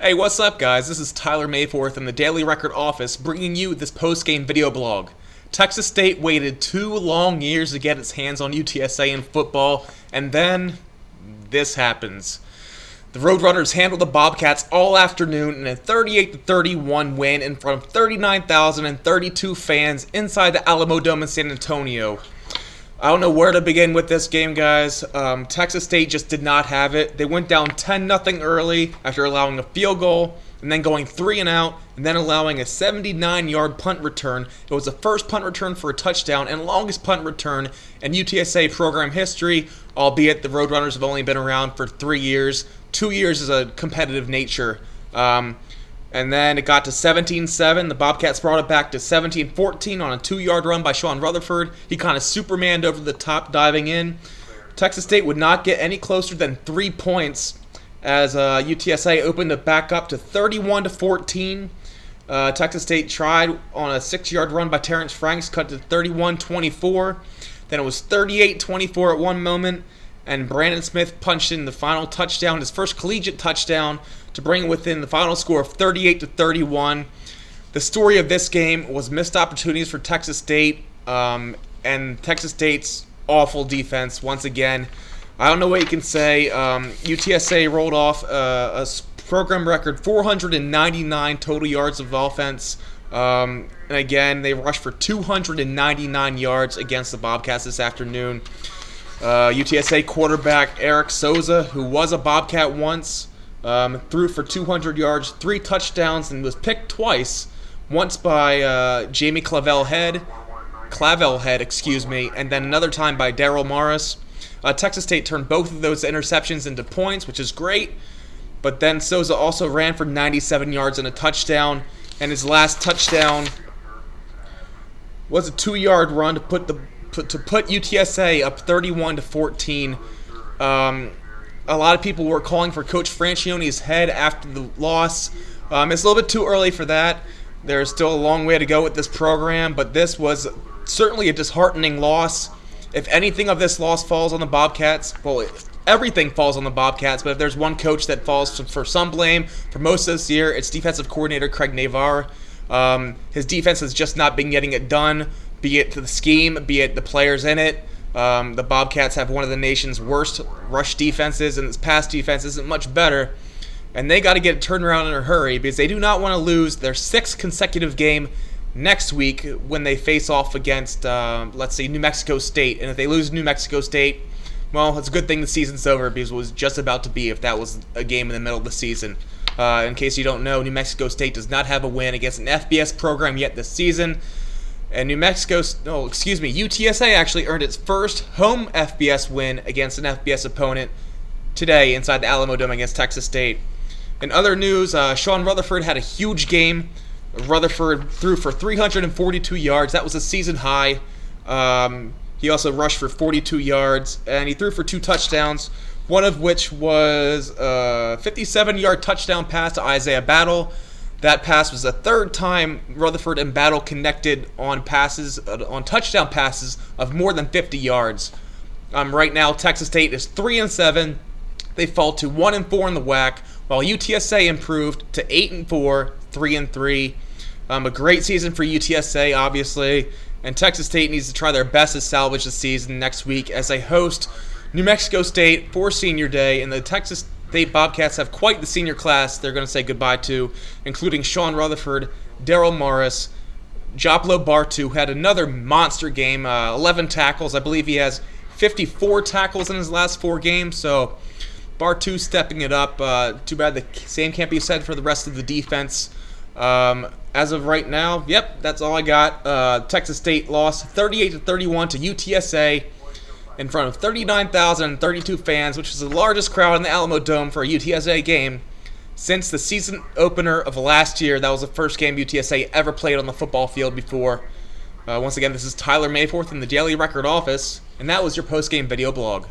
Hey, what's up, guys? This is Tyler Mayforth in the Daily Record office bringing you this post-game video blog. Texas State waited 2 long years to get its hands on UTSA in football, and then this happens. The Roadrunners handled the Bobcats all afternoon in a 38-31 win in front of 39,032 fans inside the Alamo Dome in San Antonio. I don't know where to begin with this game, guys. Texas State just did not have it. They went down 10-0 early after allowing a field goal and then going 3 and out and then allowing a 79-yard punt return. It was the first punt return for a touchdown and longest punt return in UTSA program history, albeit the Roadrunners have only been around for 3 years. 2 years is a competitive nature. And then it got to 17-7. The Bobcats brought it back to 17-14 on a 2-yard run by Sean Rutherford. He kind of supermaned over the top, diving in. Texas State would not get any closer than 3 points as UTSA opened it back up to 31-14. Texas State tried on a 6-yard run by Terrence Franks, cut to 31-24. Then it was 38-24 at one moment, and Brandon Smith punched in the final touchdown, his first collegiate touchdown, to bring it within the final score of 38-31. The story of this game was missed opportunities for Texas State, and Texas State's awful defense once again. I don't know what you can say. UTSA rolled off a program record 499 total yards of offense. And again, they rushed for 299 yards against the Bobcats this afternoon. UTSA quarterback Eric Souza, who was a Bobcat once, threw for 200 yards, 3 touchdowns, and was picked twice. Once by Jamie Clavelhead, and then another time by Daryl Morris. Texas State turned both of those interceptions into points, which is great. But then Souza also ran for 97 yards and a touchdown, and his last touchdown was a 2-yard run to put UTSA up 31-14. A lot of people were calling for Coach Franchione's head after the loss. It's a little bit too early for that. There's still a long way to go with this program, but this was certainly a disheartening loss. If anything of this loss falls on the Bobcats, well, everything falls on the Bobcats, but if there's one coach that falls for some blame for most of this year, it's defensive coordinator Craig Navarre. His defense has just not been getting it done, be it to the scheme, be it the players in it. The Bobcats have one of the nation's worst rush defenses, and this pass defense isn't much better. And they got to get it turned around in a hurry because they do not want to lose their 6th consecutive game next week when they face off against, New Mexico State. And if they lose New Mexico State, well, it's a good thing the season's over because it was just about to be if that was a game in the middle of the season. In case you don't know, New Mexico State does not have a win against an FBS program yet this season. And UTSA actually earned its first home FBS win against an FBS opponent today inside the Alamo Dome against Texas State. In other news, Sean Rutherford had a huge game. Rutherford threw for 342 yards. That was a season high. He also rushed for 42 yards, and he threw for 2 touchdowns, one of which was a 57-yard touchdown pass to Isaiah Battle. That pass was the 3rd time Rutherford and Battle connected on touchdown passes of more than 50 yards. Right now, Texas State is 3-7. They fall to 1-4 in the WAC, while UTSA improved to 8-4, 3-3. A great season for UTSA, obviously, and Texas State needs to try their best to salvage the season next week as they host New Mexico State for Senior Day, and the Texas State Bobcats have quite the senior class they're going to say goodbye to, including Sean Rutherford, Daryl Morris, Joplo Bartu, who had another monster game, 11 tackles. I believe he has 54 tackles in his last 4 games, so Bartu stepping it up. Too bad the same can't be said for the rest of the defense. As of right now, that's all I got. Texas State lost 38-31 to UTSA. In front of 39,032 fans, which was the largest crowd in the Alamo Dome for a UTSA game since the season opener of last year. That was the first game UTSA ever played on the football field before. Once again, this is Tyler Mayforth in the Daily Record office, and that was your post-game video blog.